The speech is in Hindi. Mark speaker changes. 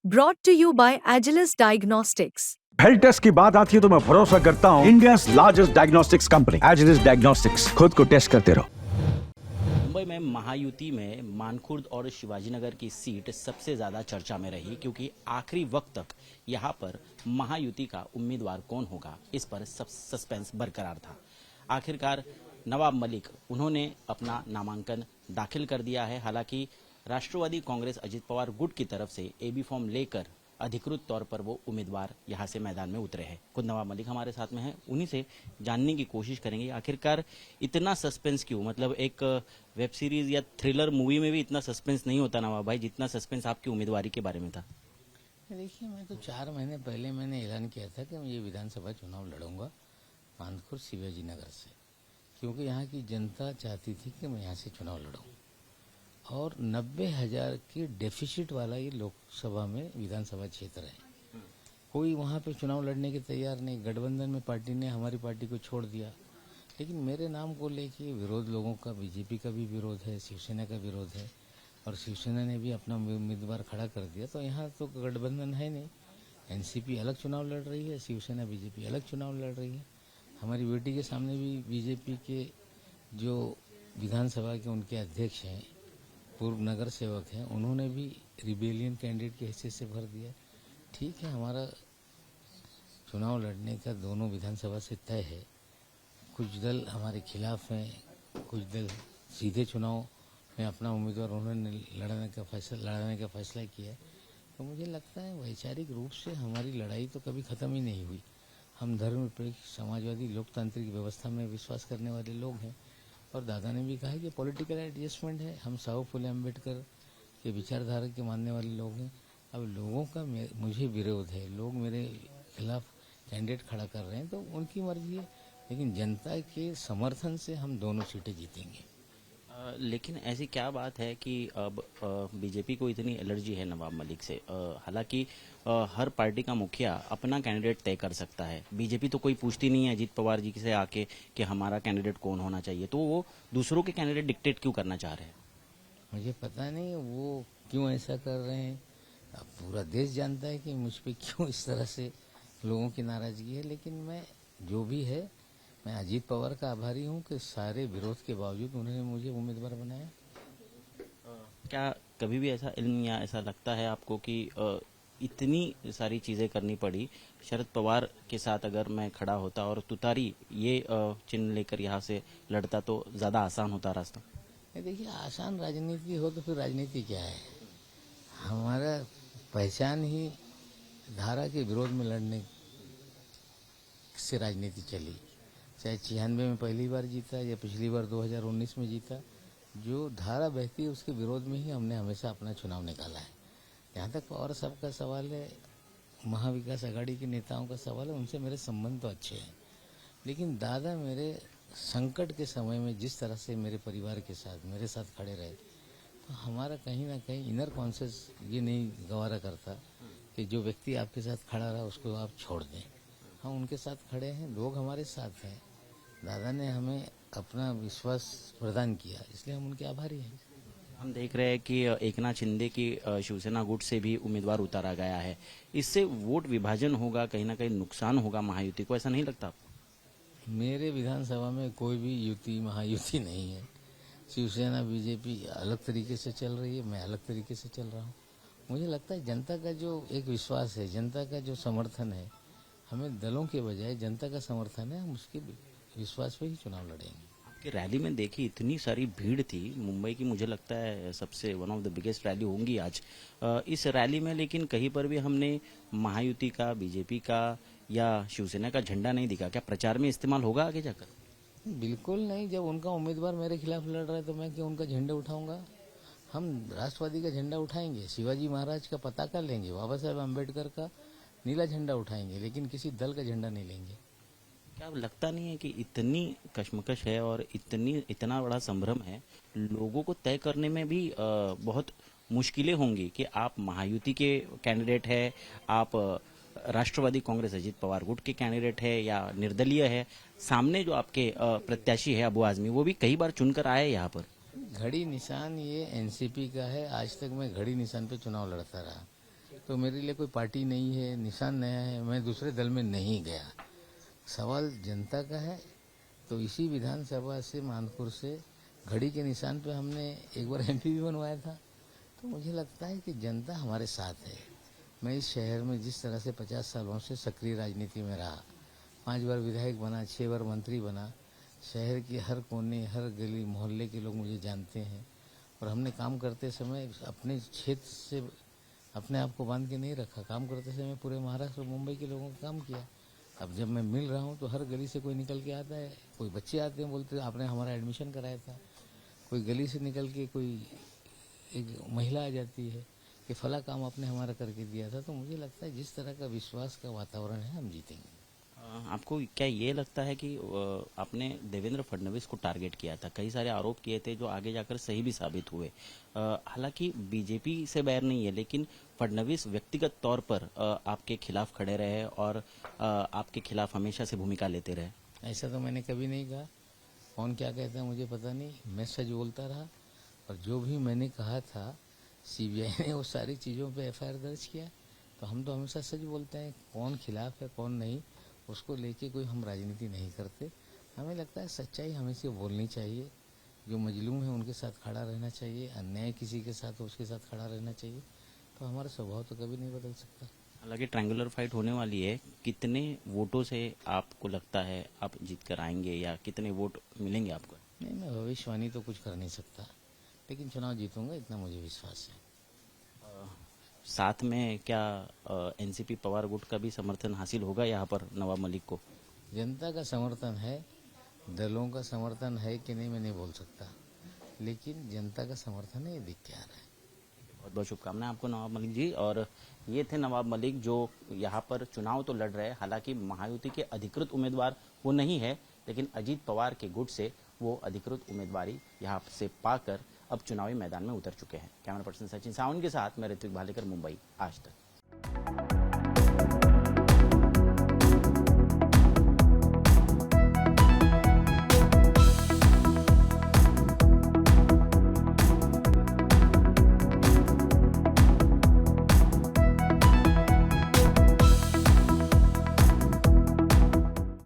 Speaker 1: Brought to you by Agilus Diagnostics.
Speaker 2: Health test की बात आती है तो मैं भरोसा करता हूँ India largest diagnostics company Agilus diagnostics. खुद को टेस्ट करते रहो।
Speaker 3: मुंबई में महायुति में मानखुर्द और शिवाजीनगर की सीट सबसे ज्यादा चर्चा में रही, क्योंकि आखिरी वक्त तक यहां पर महायुति का उम्मीदवार कौन होगा इस पर सब सस्पेंस बरकरार था। आखिरकार नवाब मलिक उन्होंने अपना नामांकन दाखिल कर दिया है। हालांकि राष्ट्रवादी कांग्रेस अजित पवार गुट की तरफ से एबी फॉर्म लेकर अधिकृत तौर पर वो उम्मीदवार यहां से मैदान में उतरे हैं। खुद नवाब मलिक हमारे साथ में हैं, उन्हीं से जानने की कोशिश करेंगे आखिरकार इतना सस्पेंस क्यों। मतलब एक वेब सीरीज या थ्रिलर मूवी में भी इतना सस्पेंस नहीं होता नवाब भाई, जितना सस्पेंस आपकी उम्मीदवारी के बारे में था।
Speaker 4: देखिए, मैं तो 4 महीने पहले मैंने ऐलान किया था कि मैं ये विधानसभा चुनाव लड़ूंगा मानखुर्द शिवाजी नगर से, क्योंकि यहाँ की जनता चाहती थी कि मैं यहाँ से चुनाव लड़ूं। और 90,000 के डेफिसिट वाला ये लोकसभा में विधानसभा क्षेत्र है। कोई वहाँ पे चुनाव लड़ने के तैयार नहीं। गठबंधन में पार्टी ने हमारी पार्टी को छोड़ दिया, लेकिन मेरे नाम को लेके विरोध लोगों का, बीजेपी का भी विरोध है, शिवसेना का विरोध है, और शिवसेना ने भी अपना उम्मीदवार खड़ा कर दिया। तो यहाँ तो गठबंधन है नहीं। एनसीपी अलग चुनाव लड़ रही है, शिवसेना बीजेपी अलग चुनाव लड़ रही है। हमारी बेटी के सामने भी बीजेपी के जो विधानसभा के उनके अध्यक्ष हैं, पूर्व नगर सेवक हैं, उन्होंने भी रिबेलियन कैंडिडेट की हैसियत से भर दिया। ठीक है, हमारा चुनाव लड़ने का दोनों विधानसभा से तय है। कुछ दल हमारे खिलाफ हैं, कुछ दल सीधे चुनाव में अपना उम्मीदवार उन्होंने लड़ाने का फैसला किया। तो मुझे लगता है वैचारिक रूप से हमारी लड़ाई तो कभी ख़त्म ही नहीं हुई। हम धर्मनिरपेक्ष समाजवादी लोकतांत्रिक व्यवस्था में विश्वास करने वाले लोग हैं, और दादा ने भी कहा कि पॉलिटिकल एडजस्टमेंट है। हम साहू फुले अम्बेडकर के विचारधारा के मानने वाले लोग हैं। अब लोगों का मुझे विरोध है, लोग मेरे खिलाफ कैंडिडेट खड़ा कर रहे हैं, तो उनकी मर्जी है, लेकिन जनता के समर्थन से हम दोनों सीटें जीतेंगे।
Speaker 3: लेकिन ऐसी क्या बात है कि अब बीजेपी को इतनी एलर्जी है नवाब मलिक से। हालांकि हर पार्टी का मुखिया अपना कैंडिडेट तय कर सकता है, बीजेपी तो कोई पूछती नहीं है अजीत पवार जी से आके कि हमारा कैंडिडेट कौन होना चाहिए। तो वो दूसरों के कैंडिडेट डिक्टेट क्यों करना चाह रहे हैं?
Speaker 4: मुझे पता नहीं वो क्यों ऐसा कर रहे हैं। अब पूरा देश जानता है कि मुझ पर क्यों इस तरह से लोगों की नाराजगी है। लेकिन मैं जो भी है, मैं अजीत पवार का आभारी हूं कि सारे विरोध के बावजूद उन्होंने मुझे उम्मीदवार बनाया।
Speaker 3: क्या कभी भी ऐसा इल्म या ऐसा लगता है आपको कि इतनी सारी चीजें करनी पड़ी, शरद पवार के साथ अगर मैं खड़ा होता और तुतारी ये चिन्ह लेकर यहाँ से लड़ता तो ज्यादा आसान होता रास्ता?
Speaker 4: देखिए, आसान राजनीति हो तो फिर राजनीति क्या है। हमारा पहचान ही धारा के विरोध में लड़ने से राजनीति चली। चाहे 96 में पहली बार जीता या पिछली बार 2019 में जीता, जो धारा बहती है उसके विरोध में ही हमने हमेशा अपना चुनाव निकाला है। यहाँ तक और सबका सवाल है, महाविकास आघाड़ी के नेताओं का सवाल है, उनसे मेरे संबंध तो अच्छे हैं, लेकिन दादा मेरे संकट के समय में जिस तरह से मेरे परिवार के साथ मेरे साथ खड़े रहे, तो हमारा कहीं ना कहीं इनर कॉन्शियस ये नहीं गवारा करता कि जो व्यक्ति आपके साथ खड़ा रहा उसको आप छोड़ दें। हम उनके साथ खड़े हैं, लोग हमारे साथ हैं। दादा ने हमें अपना विश्वास प्रदान किया, इसलिए हम उनके आभारी हैं।
Speaker 3: हम देख रहे हैं कि एकनाथ शिंदे की शिवसेना गुट से भी उम्मीदवार उतारा गया है। इससे वोट विभाजन होगा, कहीं ना कहीं नुकसान होगा महायुति को, ऐसा नहीं लगता आपको?
Speaker 4: मेरे विधानसभा में कोई भी युति महायुति नहीं है। शिवसेना बीजेपी अलग तरीके से चल रही है, मैं अलग तरीके से चल रहा हूँ। मुझे लगता है जनता का जो एक विश्वास है, जनता का जो समर्थन है, हमें दलों के बजाय जनता का समर्थन है, हम उसके विश्वास पे ही चुनाव लड़ेंगे।
Speaker 3: आपकी रैली में देखी इतनी सारी भीड़ थी मुंबई की, मुझे लगता है सबसे one of the biggest rally होंगी आज इस रैली में, लेकिन कहीं पर भी हमने महायुति का, बीजेपी का या शिवसेना का झंडा नहीं दिखा। क्या प्रचार में इस्तेमाल होगा आगे जाकर?
Speaker 4: बिल्कुल नहीं। जब उनका उम्मीदवार मेरे खिलाफ लड़ रहा है तो मैं क्यों उनका झंडा उठाऊंगा। हम राष्ट्रवादी का झंडा उठाएंगे, शिवाजी महाराज का पताका लेंगे, बाबा साहेब अम्बेडकर का नीला झंडा उठाएंगे, लेकिन किसी दल का झंडा नहीं लेंगे।
Speaker 3: क्या लगता नहीं है कि इतनी कश्मकश है और इतना बड़ा संभ्रम है, लोगों को तय करने में भी बहुत मुश्किलें होंगी कि आप महायुति के कैंडिडेट है, आप राष्ट्रवादी कांग्रेस अजित पवार गुट के कैंडिडेट है या निर्दलीय है, सामने जो आपके प्रत्याशी है अबू आजमी, वो भी कई बार चुनकर आए यहाँ पर।
Speaker 4: घड़ी निशान ये एनसीपी का है। आज तक मैं घड़ी निशान पे चुनाव लड़ता रहा। तो मेरे लिए कोई पार्टी नहीं है, निशान नया है, मैं दूसरे दल में नहीं गया। सवाल जनता का है, तो इसी विधानसभा से मानपुर से घड़ी के निशान पे हमने एक बार एमपी भी बनवाया था। तो मुझे लगता है कि जनता हमारे साथ है। मैं इस शहर में जिस तरह से 50 सालों से सक्रिय राजनीति में रहा, 5 बार विधायक बना, 6 बार मंत्री बना, शहर के हर कोने, हर गली मोहल्ले के लोग मुझे जानते हैं। और हमने काम करते समय अपने क्षेत्र से अपने आप को बांध के नहीं रखा। काम करते समय पूरे महाराष्ट्र और मुंबई के लोगों का काम किया। अब जब मैं मिल रहा हूँ तो हर गली से कोई निकल के आता है, कोई बच्चे आते हैं, बोलते हैं आपने हमारा एडमिशन कराया था। कोई गली से निकल के कोई एक महिला आ जाती है कि फला काम आपने हमारा करके दिया था। तो मुझे लगता है जिस तरह का विश्वास का वातावरण है, हम जीतेंगे।
Speaker 3: आपको क्या ये लगता है कि आपने देवेंद्र फडणवीस को टारगेट किया था, कई सारे आरोप किए थे जो आगे जाकर सही भी साबित हुए। हालांकि बीजेपी से बैर नहीं है, लेकिन फडणवीस व्यक्तिगत तौर पर आपके खिलाफ खड़े रहे और आपके खिलाफ हमेशा से भूमिका लेते रहे।
Speaker 4: ऐसा तो मैंने कभी नहीं कहा। कौन क्या कहता है मुझे पता नहीं, मैं सच बोलता रहा। और जो भी मैंने कहा था, सीबीआई ने वो सारी चीज़ों पे एफआईआर दर्ज किया। तो हम तो हमेशा सच बोलते हैं, कौन खिलाफ है कौन नहीं, उसको लेके कोई हम राजनीति नहीं करते। हमें लगता है सच्चाई हमेशा बोलनी चाहिए। जो मजलूम है उनके साथ खड़ा रहना चाहिए, अन्याय किसी के साथ उसके साथ खड़ा रहना चाहिए। तो हमारा स्वभाव तो कभी नहीं बदल सकता।
Speaker 3: हालांकि ट्रायंगुलर फाइट होने वाली है, कितने वोटों से आपको लगता है आप जीत कर आएंगे या कितने वोट मिलेंगे आपको?
Speaker 4: नहीं, मैं भविष्यवाणी तो कुछ कर नहीं सकता, लेकिन चुनाव जीतूंगा इतना मुझे विश्वास है।
Speaker 3: साथ में क्या एनसीपी पवार गुट का भी समर्थन हासिल होगा यहाँ पर नवाब मलिक को?
Speaker 4: जनता का समर्थन है, दलों का समर्थन है कि नहीं मैं नहीं बोल सकता, लेकिन जनता का समर्थन है, ये दिख के आ रहा है।
Speaker 3: बहुत बहुत शुभकामनाएं आपको नवाब मलिक जी। और ये थे नवाब मलिक जो यहाँ पर चुनाव तो लड़ रहे हैं। हालांकि महायुति के अधिकृत उम्मीदवार वो नहीं है, लेकिन अजीत पवार के गुट से वो अधिकृत उम्मीदवारी यहाँ से पाकर अब चुनावी मैदान में उतर चुके हैं। कैमरा पर्सन सचिन सावंत के साथ मैं ऋत्विक भालेकर, मुंबई आज तक।